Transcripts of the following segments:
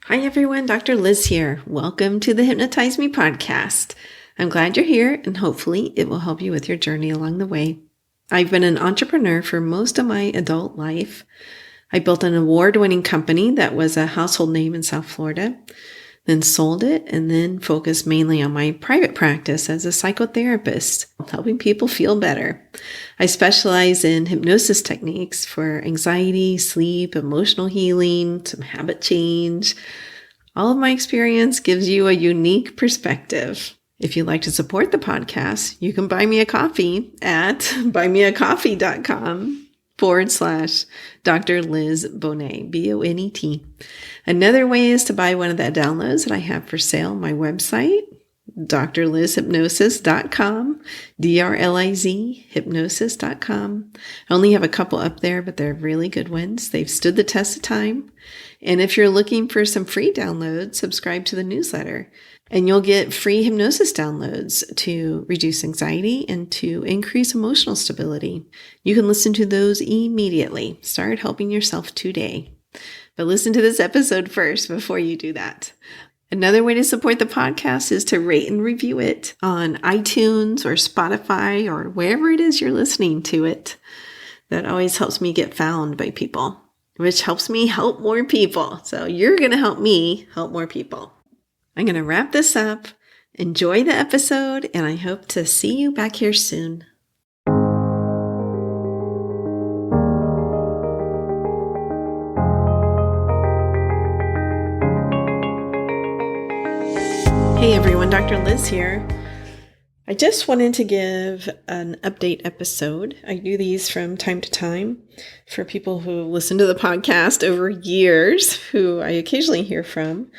Hi everyone, Dr. Liz here. Welcome to the Hypnotize Me podcast. I'm glad you're here and hopefully it will help you with your journey along the way. I've been an entrepreneur for most of my adult life. I built an award-winning company that was a household name in South Florida, then sold it and then focused mainly on my private practice as a psychotherapist, helping people feel better. I specialize in hypnosis techniques for anxiety, sleep, emotional healing, some habit change. All of my experience gives you a unique perspective. If you'd like to support the podcast, you can buy me a coffee at buymeacoffee.com/Dr. Liz Bonet, Bonet. Another way is to buy one of the downloads that I have for sale on my website, drlizhypnosis.com, DRLIZ hypnosis.com. I only have a couple up there, but they're really good ones. They've stood the test of time. And if you're looking for some free downloads, subscribe to the newsletter. And you'll get free hypnosis downloads to reduce anxiety and to increase emotional stability. You can listen to those immediately. Start helping yourself today. But listen to this episode first before you do that. Another way to support the podcast is to rate and review it on iTunes or Spotify or wherever it is you're listening to it. That always helps me get found by people, which helps me help more people. So you're going to help me help more people. I'm going to wrap this up. Enjoy the episode, and I hope to see you back here soon. Hey everyone, Dr. Liz here. I just wanted to give an update episode. I do these from time to time for people who listen to the podcast over years, who I occasionally hear from.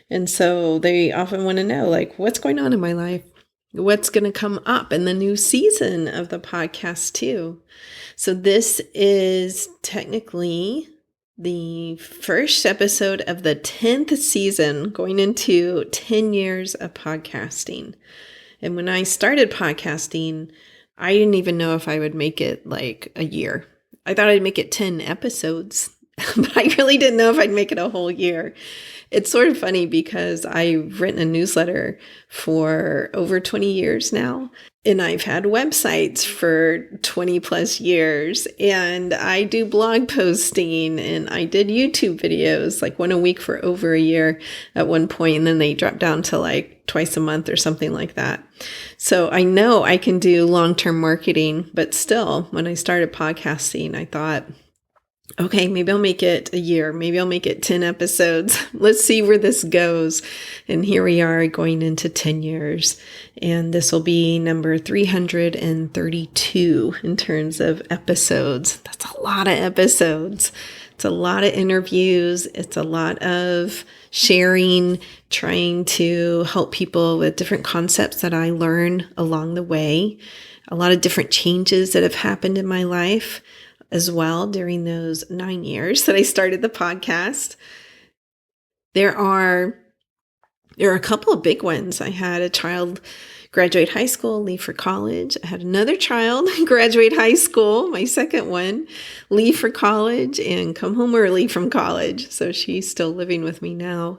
And so they often want to know, what's going on in my life? What's going to come up in the new season of the podcast too? So this is technically the first episode of the 10th season, going into 10 years of podcasting. And when I started podcasting, I didn't even know if I would make it a year. I thought I'd make it 10 episodes, but I really didn't know if I'd make it a whole year. It's sort of funny because I've written a newsletter for over 20 years now, and I've had websites for 20 plus years, and I do blog posting, and I did YouTube videos, one a week for over a year at one point, and then they dropped down to twice a month or something like that. So I know I can do long-term marketing, but still, when I started podcasting, I thought, okay, maybe I'll make it a year. Maybe I'll make it 10 episodes. Let's see where this goes. And here we are going into 10 years. And this will be number 332 in terms of episodes. That's a lot of episodes. It's a lot of interviews. It's a lot of sharing, trying to help people with different concepts that I learn along the way. A lot of different changes that have happened in my life as well during those 9 years that I started the podcast. There are a couple of big ones. I had a child graduate high school, leave for college. I had another child graduate high school, my second one, leave for college and come home early from college. So she's still living with me now.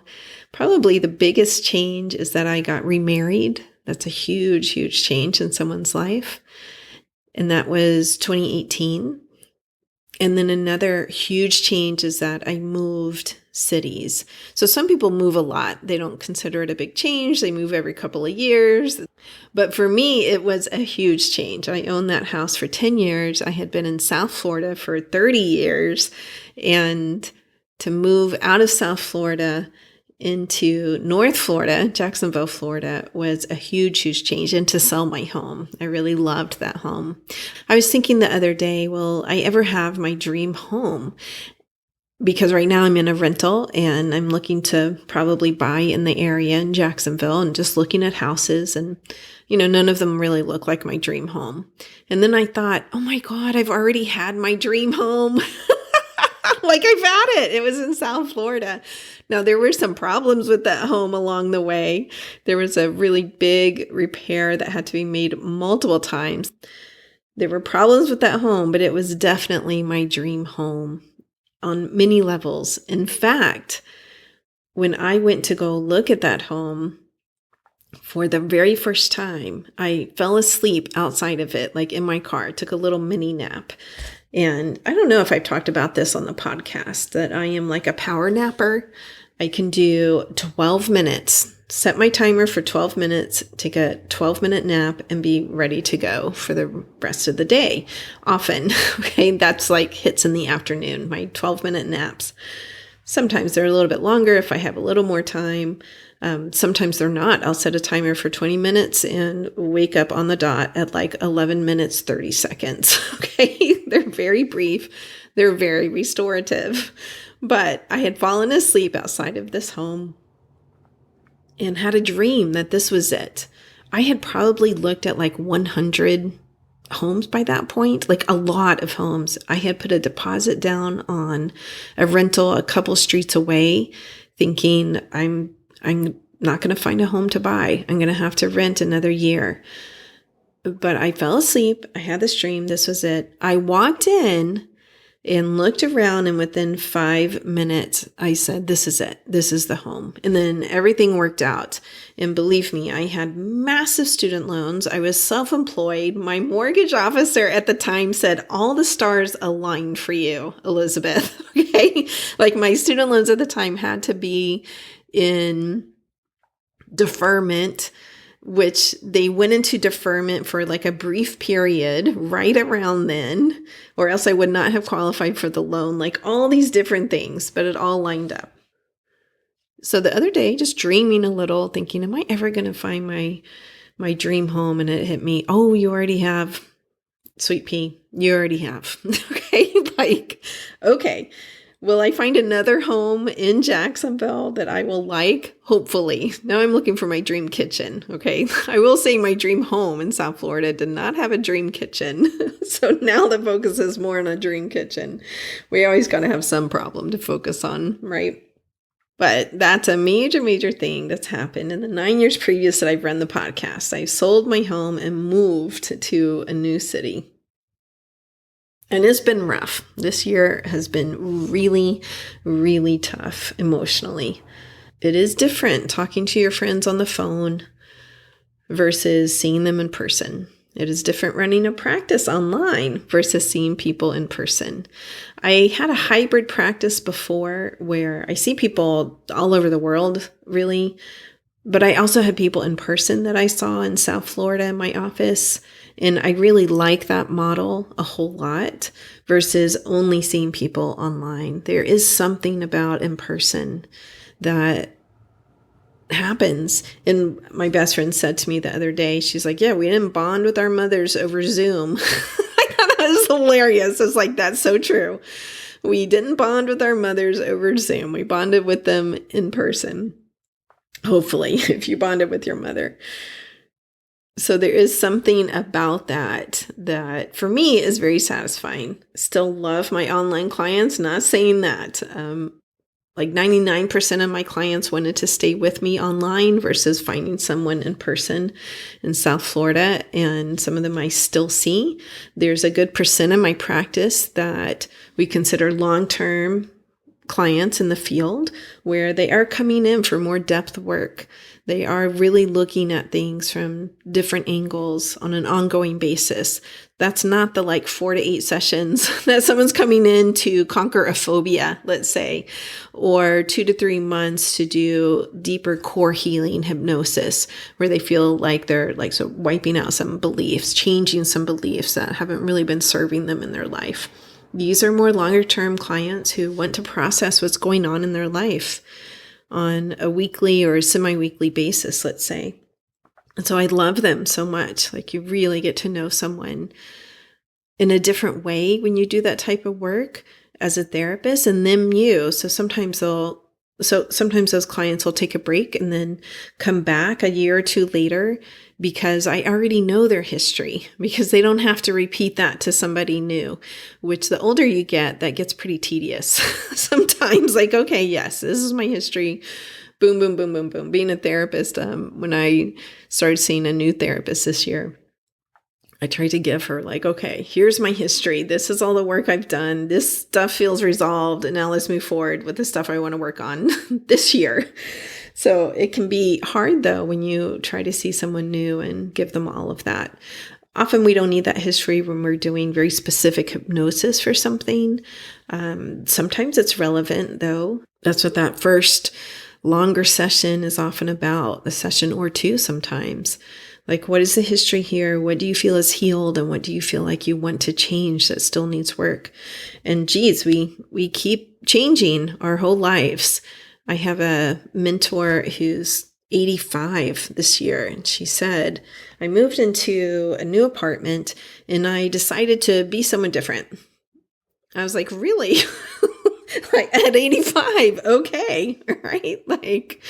Probably the biggest change is that I got remarried. That's a huge, huge change in someone's life. And that was 2018. And then another huge change is that I moved cities. So some people move a lot. They don't consider it a big change. They move every couple of years. But for me, it was a huge change. I owned that house for 10 years. I had been in South Florida for 30 years. And to move out of South Florida into North Florida, Jacksonville, Florida, was a huge, huge change, and to sell my home. I really loved that home. I was thinking the other day, will I ever have my dream home? Because right now I'm in a rental and I'm looking to probably buy in the area in Jacksonville and just looking at houses, and none of them really look like my dream home. And then I thought, oh my God, I've already had my dream home. I've had it. It was in South Florida. Now, there were some problems with that home along the way. There was a really big repair that had to be made multiple times. There were problems with that home, but it was definitely my dream home on many levels. In fact, when I went to go look at that home for the very first time, I fell asleep outside of it, like in my car, took a little mini nap. And I don't know if I've talked about this on the podcast, that I am like a power napper. I can do 12 minutes, set my timer for 12 minutes, take a 12-minute nap, and be ready to go for the rest of the day. Often, okay, that's like hits in the afternoon, my 12-minute naps. Sometimes they're a little bit longer if I have a little more time. Sometimes they're not. I'll set a timer for 20 minutes and wake up on the dot at like 11 minutes, 30 seconds. Okay. They're very brief. They're very restorative. But I had fallen asleep outside of this home and had a dream that this was it. I had probably looked at like 100 homes by that point, like a lot of homes. I had put a deposit down on a rental a couple streets away, thinking I'm not going to find a home to buy. I'm going to have to rent another year. But I fell asleep. I had this dream. This was it. I walked in and looked around, and within 5 minutes, I said, this is it. This is the home. And then everything worked out. And believe me, I had massive student loans. I was self-employed. My mortgage officer at the time said, all the stars aligned for you, Elizabeth. Okay. Like my student loans at the time had to be in deferment, which they went into deferment for like a brief period right around then, or else I would not have qualified for the loan, like all these different things, but it all lined up. So the other day, just dreaming a little, thinking, am I ever going to find my dream home? And it hit me, oh, you already have, sweet pea, you already have. Okay. Like, okay. Will I find another home in Jacksonville that I will like? Hopefully. Now I'm looking for my dream kitchen. Okay. I will say my dream home in South Florida did not have a dream kitchen. So now the focus is more on a dream kitchen. We always got to have some problem to focus on, right? But that's a major, major thing that's happened in the 9 years previous that I've run the podcast. I sold my home and moved to a new city. And it's been rough. This year has been really, really tough emotionally. It is different talking to your friends on the phone versus seeing them in person. It is different running a practice online versus seeing people in person. I had a hybrid practice before where I see people all over the world, really. But I also had people in person that I saw in South Florida in my office. And I really like that model a whole lot versus only seeing people online. There is something about in person that happens. And my best friend said to me the other day, she's like, yeah, we didn't bond with our mothers over Zoom. I thought that was hilarious. It's like, that's so true. We didn't bond with our mothers over Zoom. We bonded with them in person. Hopefully, if you bonded with your mother. So there is something about that for me is very satisfying. Still love my online clients, not saying that. Like 99% of my clients wanted to stay with me online versus finding someone in person in South Florida. And some of them I still see. There's a good percent of my practice that we consider long-term clients in the field where they are coming in for more depth work. They are really looking at things from different angles on an ongoing basis. That's not the like 4 to 8 sessions that someone's coming in to conquer a phobia, let's say, or 2 to 3 months to do deeper core healing hypnosis, where they feel like they're like so wiping out some beliefs, changing some beliefs that haven't really been serving them in their life. These are more longer term clients who want to process what's going on in their life on a weekly or a semi-weekly basis, let's say. And so I love them so much. Like you really get to know someone in a different way when you do that type of work as a therapist, and them you. So sometimes those clients will take a break and then come back a year or two later because I already know their history, because they don't have to repeat that to somebody new, which the older you get, that gets pretty tedious. Sometimes like, okay, yes, this is my history. Boom, boom, boom, boom, boom. Being a therapist, when I started seeing a new therapist this year, I try to give her like, okay, here's my history. This is all the work I've done. This stuff feels resolved. And now let's move forward with the stuff I want to work on this year. So it can be hard though, when you try to see someone new and give them all of that. Often we don't need that history when we're doing very specific hypnosis for something. Sometimes it's relevant though. That's what that first longer session is often about, a session or two sometimes. Like, what is the history here? What do you feel is healed? And what do you feel like you want to change that still needs work? And geez, we keep changing our whole lives. I have a mentor who's 85 this year, and she said, I moved into a new apartment and I decided to be someone different. I was like, really? Like at 85, okay, right? Like,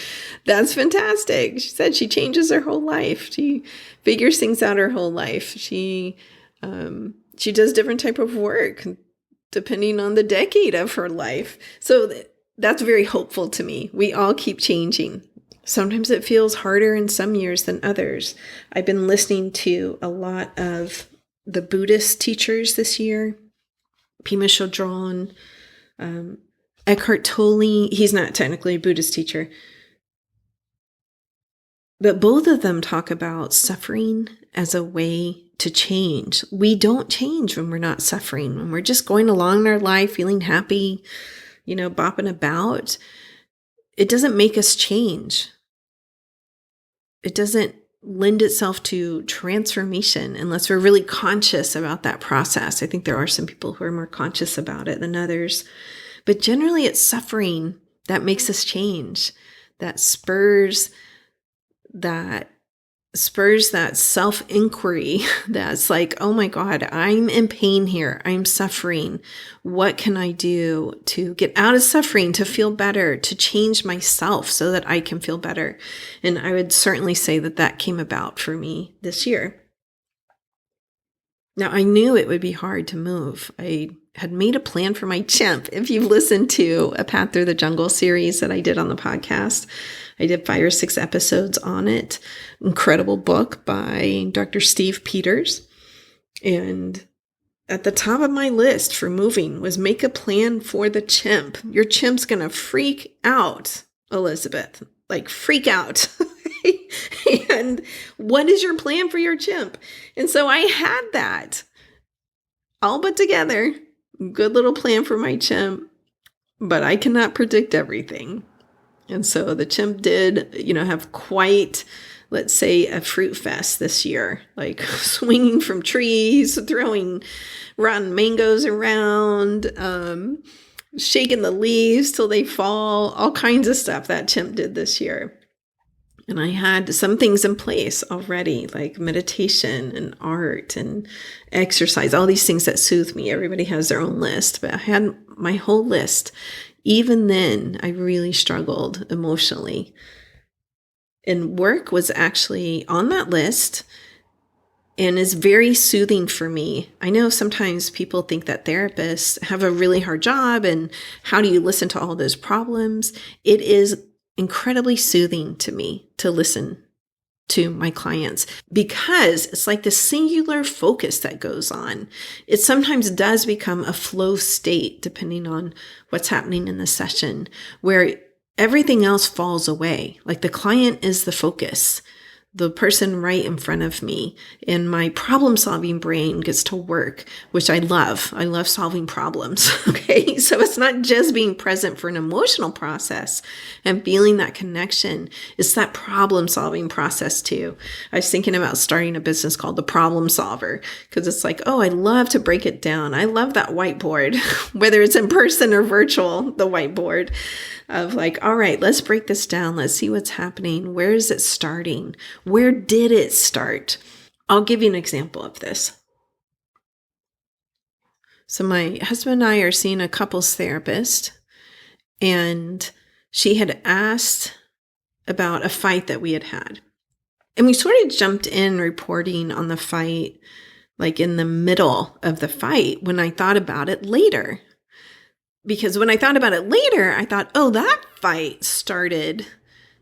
that's fantastic. She said she changes her whole life. She figures things out her whole life. She does different type of work depending on the decade of her life. So that's very hopeful to me. We all keep changing. Sometimes it feels harder in some years than others. I've been listening to a lot of the Buddhist teachers this year. Pema Chodron, Eckhart Tolle. He's not technically a Buddhist teacher, but both of them talk about suffering as a way to change. We don't change when we're not suffering, when we're just going along in our life, feeling happy, bopping about. It doesn't make us change. It doesn't lend itself to transformation unless we're really conscious about that process. I think there are some people who are more conscious about it than others, but generally it's suffering that makes us change, that spurs that self-inquiry that's like, oh my God, I'm in pain here. I'm suffering. What can I do to get out of suffering, to feel better, to change myself so that I can feel better? And I would certainly say that came about for me this year. Now, I knew it would be hard to move. I had made a plan for my chimp. If you've listened to a Path Through the Jungle series that I did on the podcast, I did 5 or 6 episodes on it. Incredible book by Dr. Steve Peters. And at the top of my list for moving was make a plan for the chimp. Your chimp's going to freak out, Elizabeth. Like, freak out. And what is your plan for your chimp? And so I had that all put together. Good little plan for my chimp. But I cannot predict everything. And so the chimp did, have quite, let's say, a fruit fest this year, like swinging from trees, throwing rotten mangoes around, shaking the leaves till they fall, all kinds of stuff that chimp did this year. And I had some things in place already, like meditation and art and exercise, all these things that soothe me. Everybody has their own list, but I had my whole list. Even then, I really struggled emotionally. And work was actually on that list and is very soothing for me. I know sometimes people think that therapists have a really hard job and how do you listen to all those problems? It is incredibly soothing to me to listen to my clients because it's like the singular focus that goes on. It sometimes does become a flow state depending on what's happening in the session where everything else falls away. Like the client is the focus, the person right in front of me, and my problem-solving brain gets to work, which I love. I love solving problems, okay? So it's not just being present for an emotional process and feeling that connection. It's that problem-solving process too. I was thinking about starting a business called The Problem Solver because it's like, oh, I love to break it down. I love that whiteboard, whether it's in person or virtual, the whiteboard. Of like, all right, let's break this down. Let's see what's happening. Where is it starting? Where did it start? I'll give you an example of this. So my husband and I are seeing a couples therapist, and she had asked about a fight that we had had. And we sort of jumped in reporting on the fight, like in the middle of the fight when I thought about it later. Because when I thought about it later, I thought, oh, that fight started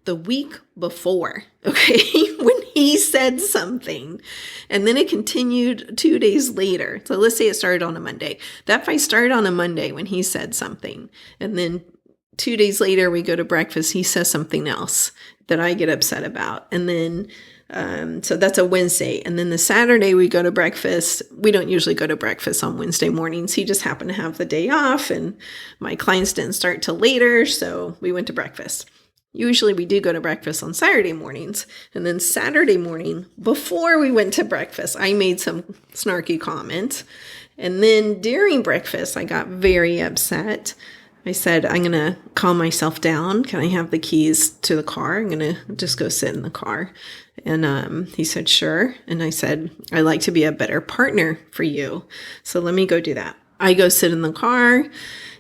the week before, okay? When he said something. And then it continued 2 days later. So let's say it started on a Monday. That fight started on a Monday when he said something. And then 2 days later, we go to breakfast. He says something else that I get upset about. And then, so that's a Wednesday. And then the Saturday we go to breakfast. We don't usually go to breakfast on Wednesday mornings. He just happened to have the day off and my clients didn't start till later. So we went to breakfast. Usually we do go to breakfast on Saturday mornings. And then Saturday morning, before we went to breakfast, I made some snarky comment. And then during breakfast, I got very upset. I said, I'm going to calm myself down. Can I have the keys to the car? I'm going to just go sit in the car. And he said, sure. And I said, I'd like to be a better partner for you. So let me go do that. I go sit in the car.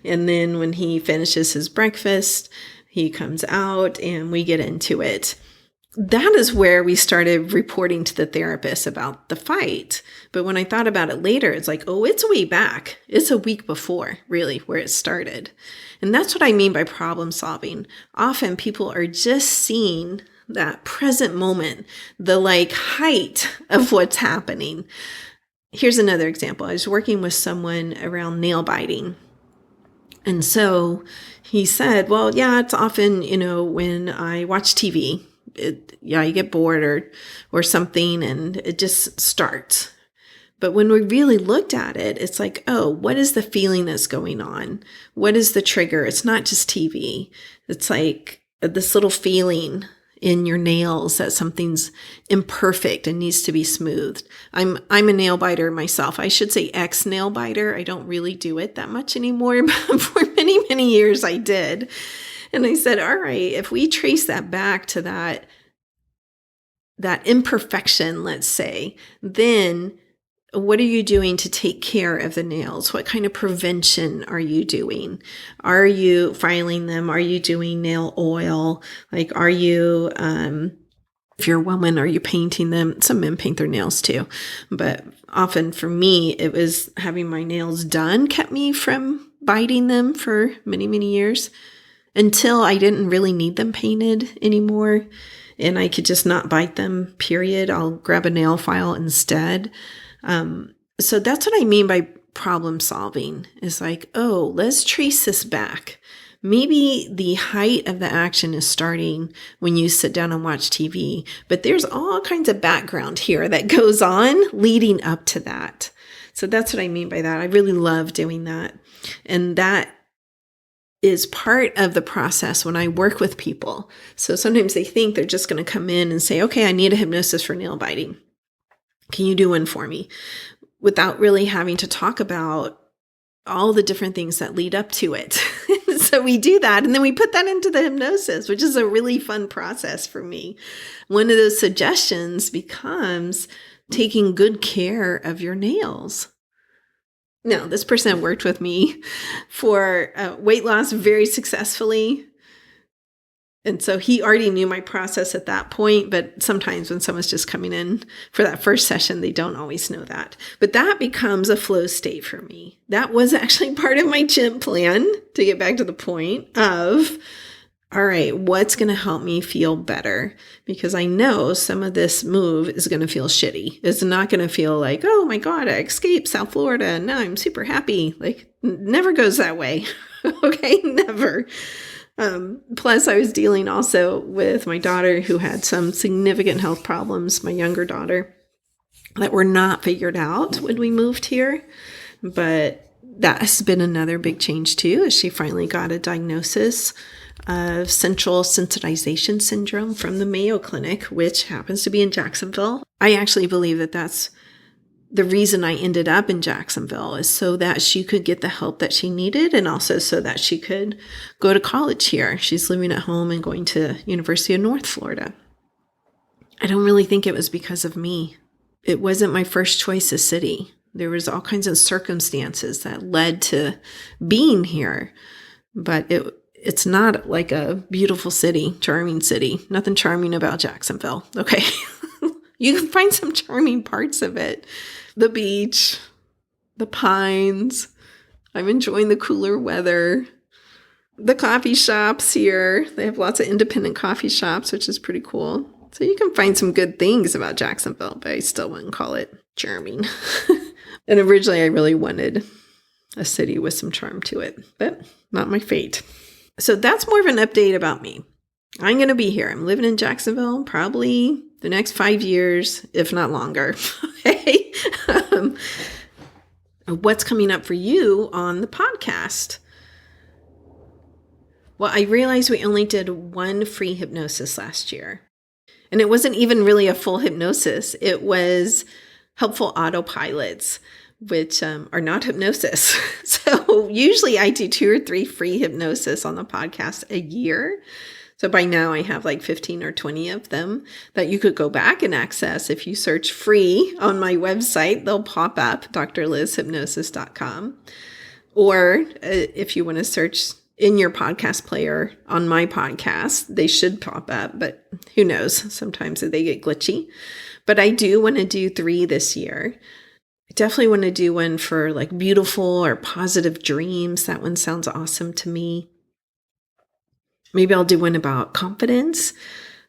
And then when he finishes his breakfast, he comes out and we get into it. That is where we started reporting to the therapist about the fight. But when I thought about it later, it's like, oh, it's way back. It's a week before, really, where it started. And that's what I mean by problem solving. Often people are just seeing that present moment, the height of what's happening. Here's another example. I was working with someone around nail biting. And so he said, well, yeah, it's often, when I watch TV, I get bored or something and it just starts. But when we really looked at it, it's like, oh, what is the feeling that's going on? What is the trigger? It's not just TV. It's like this little feeling in your nails that something's imperfect and needs to be smoothed. I'm a nail biter myself. I should say ex-nail biter. I don't really do it that much anymore, but for many, many years I did. And I said, all right, if we trace that back to that imperfection, let's say, then what are you doing to take care of the nails? What kind of prevention are you doing? Are you filing them? Are you doing nail oil? Are you, if you're a woman, are you painting them? Some men paint their nails too. But often for me, it was having my nails done kept me from biting them for many, many years until I didn't really need them painted anymore. And I could just not bite them, period. I'll grab a nail file instead. So that's what I mean by problem solving is oh, let's trace this back. Maybe the height of the action is starting when you sit down and watch TV, but there's all kinds of background here that goes on leading up to that. So that's what I mean by that. I really love doing that. And that is part of the process when I work with people. So sometimes they think they're just going to come in and say, okay, I need a hypnosis for nail biting. Can you do one for me? Without really having to talk about all the different things that lead up to it. So we do that. And then we put that into the hypnosis, which is a really fun process for me. One of those suggestions becomes taking good care of your nails. Now, this person worked with me for weight loss very successfully. And so he already knew my process at that point, but sometimes when someone's just coming in for that first session, they don't always know that. But that becomes a flow state for me. That was actually part of my gym plan, to get back to the point of, all right, what's going to help me feel better? Because I know some of this move is going to feel shitty. It's not going to feel like, oh my God, I escaped South Florida and now I'm super happy. Never goes that way. Okay, never. Plus, I was dealing also with my daughter who had some significant health problems, my younger daughter, that were not figured out when we moved here. But that has been another big change too, as she finally got a diagnosis of central sensitization syndrome from the Mayo Clinic, which happens to be in Jacksonville. I actually believe that that's the reason I ended up in Jacksonville, is so that she could get the help that she needed and also so that she could go to college here. She's living at home and going to University of North Florida. I don't really think it was because of me. It wasn't my first choice of city. There was all kinds of circumstances that led to being here. But it's not like a beautiful city, charming city. Nothing charming about Jacksonville. Okay. You can find some charming parts of it. The beach, the pines. I'm enjoying the cooler weather. The coffee shops here. They have lots of independent coffee shops, which is pretty cool. So you can find some good things about Jacksonville, but I still wouldn't call it charming. And originally I really wanted a city with some charm to it, but not my fate. So that's more of an update about me. I'm going to be here. I'm living in Jacksonville probably the next 5 years, if not longer. Okay. What's coming up for you on the podcast? Well, I realized we only did one free hypnosis last year. And it wasn't even really a full hypnosis. It was helpful autopilots, which are not hypnosis. So usually I do 2 or 3 free hypnosis on the podcast a year. So by now I have like 15 or 20 of them that you could go back and access. If you search free on my website, they'll pop up, drlizhypnosis.com. Or if you want to search in your podcast player on my podcast, they should pop up, but who knows? Sometimes they get glitchy. But I do want to do 3 this year. I definitely want to do one for like beautiful or positive dreams. That one sounds awesome to me. Maybe I'll do one about confidence.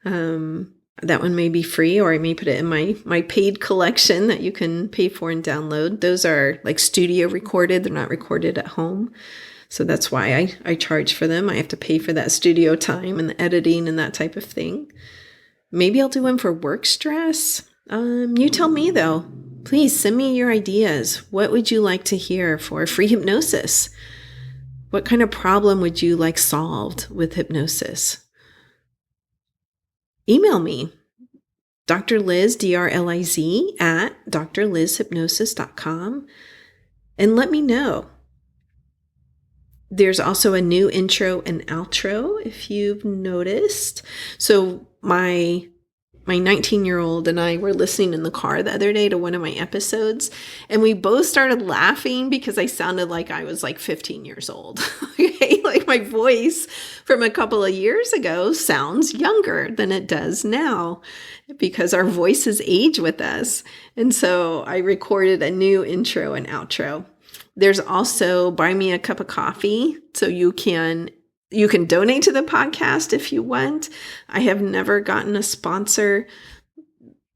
That one may be free, or I may put it in my paid collection that you can pay for and download. Those are like studio recorded. They're not recorded at home. So that's why I charge for them. I have to pay for that studio time and the editing and that type of thing. Maybe I'll do one for work stress. You tell me though. Please send me your ideas. What would you like to hear for free hypnosis? What kind of problem would you like solved with hypnosis? Email me, drliz, DRLIZ, at drlizhypnosis.com, and let me know. There's also a new intro and outro, if you've noticed. So my 19-year-old and I were listening in the car the other day to one of my episodes, and we both started laughing because I sounded like I was like 15 years old. Okay, like my voice from a couple of years ago sounds younger than it does now because our voices age with us. And so I recorded a new intro and outro. There's also Buy Me a Cup of Coffee, so you can donate to the podcast if you want. I have never gotten a sponsor.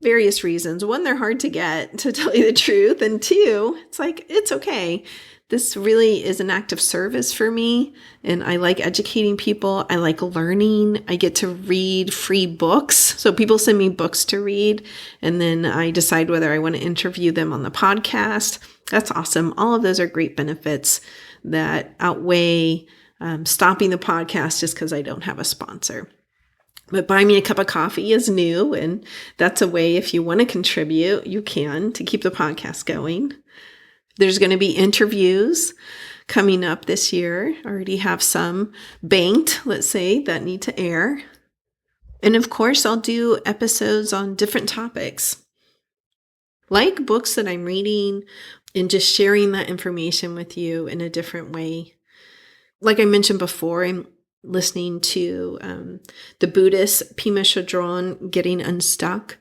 Various reasons. 1, they're hard to get, to tell you the truth. And 2, it's like, it's okay. This really is an act of service for me. And I like educating people. I like learning. I get to read free books. So people send me books to read. And then I decide whether I want to interview them on the podcast. That's awesome. All of those are great benefits that outweigh stopping the podcast just because I don't have a sponsor. But Buy Me a Cup of Coffee is new, and that's a way, if you want to contribute, you can, to keep the podcast going. There's going to be interviews coming up this year. I already have some banked, let's say, that need to air. And of course, I'll do episodes on different topics, like books that I'm reading, and just sharing that information with you in a different way. Like I mentioned before, I'm listening to the Buddhist Pema Chodron, Getting Unstuck.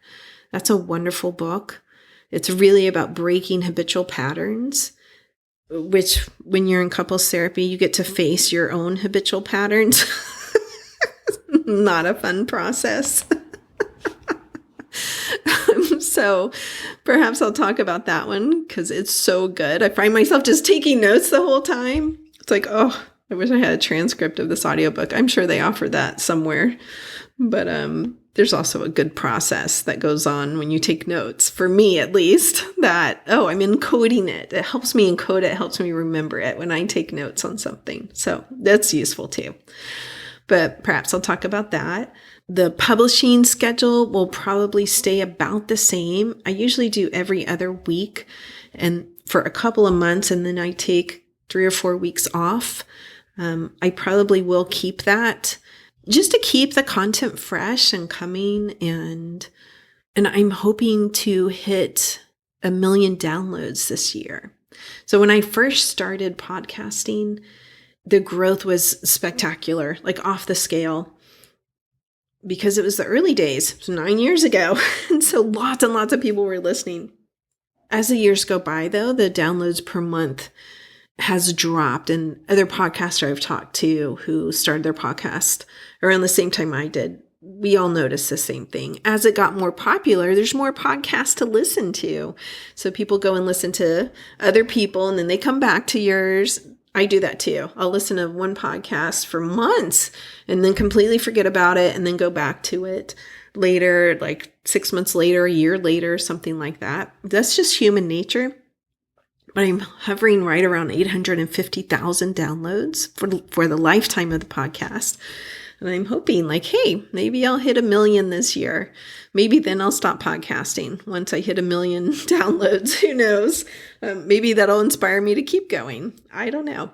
That's a wonderful book. It's really about breaking habitual patterns, which when you're in couples therapy, you get to face your own habitual patterns. Not a fun process. So perhaps I'll talk about that one because it's so good. I find myself just taking notes the whole time. It's like, oh, I wish I had a transcript of this audiobook. I'm sure they offer that somewhere. But there's also a good process that goes on when you take notes, for me at least, that, I'm encoding it. It helps me encode it. It helps me remember it when I take notes on something. So that's useful too. But perhaps I'll talk about that. The publishing schedule will probably stay about the same. I usually do every other week and for a couple of months, and then I take 3 or 4 weeks off. I probably will keep that just to keep the content fresh and coming. And I'm hoping to hit 1 million downloads this year. So when I first started podcasting, the growth was spectacular, like off the scale, because it was the early days, it was 9 years ago. And so lots and lots of people were listening. As the years go by, though, the downloads per month has dropped. And other podcasters I've talked to who started their podcast around the same time I did we all notice the same thing. As it got more popular, there's more podcasts to listen to. So people go and listen to other people and then they come back to yours. I do that too. I'll listen to one podcast for months and then completely forget about it and then go back to it later, like 6 months later, a year later, something like that. That's just human nature. But I'm hovering right around 850,000 downloads for the lifetime of the podcast. And I'm hoping like, hey, maybe I'll hit 1 million this year. Maybe then I'll stop podcasting once I hit 1 million downloads. Who knows? Maybe that'll inspire me to keep going. I don't know.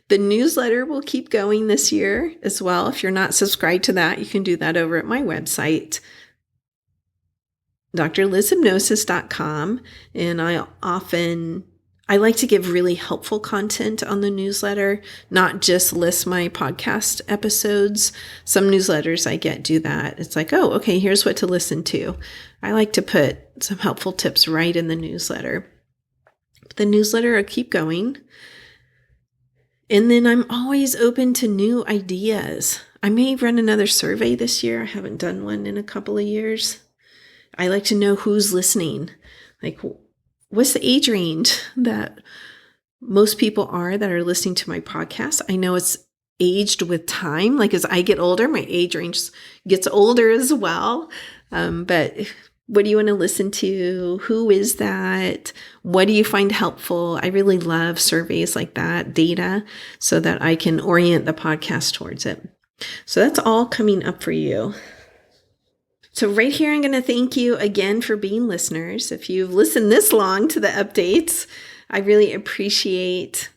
The newsletter will keep going this year as well. If you're not subscribed to that, you can do that over at my website, drlizhypnosis.com. And I like to give really helpful content on the newsletter, not just list my podcast episodes. Some newsletters I get do that. It's like, oh, okay, here's what to listen to. I like to put some helpful tips right in the newsletter. The newsletter will keep going. And then I'm always open to new ideas. I may run another survey this year. I haven't done one in a couple of years. I like to know who's listening. Like, what's the age range that most people that are listening to my podcast? I know it's aged with time. Like as I get older, my age range gets older as well. But what do you want to listen to? Who is that? What do you find helpful? I really love surveys like that, data, so that I can orient the podcast towards it. So that's all coming up for you. So right here, I'm going to thank you again for being listeners. If you've listened this long to the updates, I really appreciate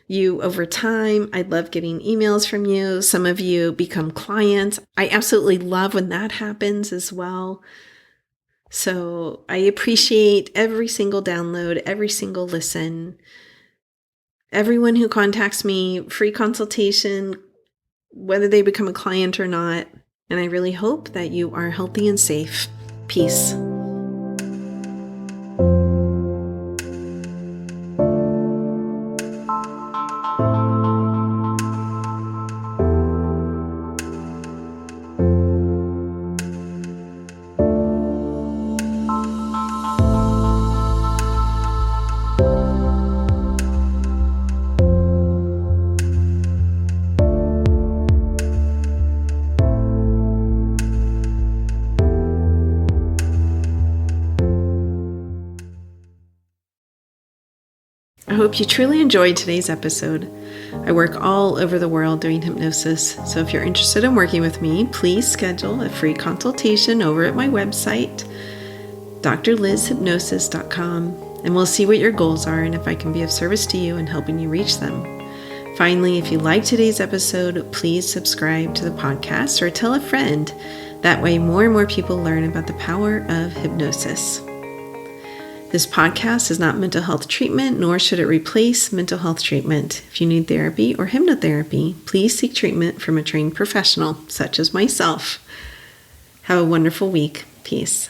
you over time. I love getting emails from you. Some of you become clients. I absolutely love when that happens as well. So I appreciate every single download, every single listen, everyone who contacts me, free consultation, whether they become a client or not. And I really hope that you are healthy and safe. Peace. I hope you truly enjoyed today's episode. I work all over the world doing hypnosis, so if you're interested in working with me, please schedule a free consultation over at my website, drlizhypnosis.com, and we'll see what your goals are and if I can be of service to you in helping you reach them. Finally, if you liked today's episode, please subscribe to the podcast or tell a friend. That way, more and more people learn about the power of hypnosis. This podcast is not mental health treatment, nor should it replace mental health treatment. If you need therapy or hypnotherapy, please seek treatment from a trained professional, such as myself. Have a wonderful week. Peace.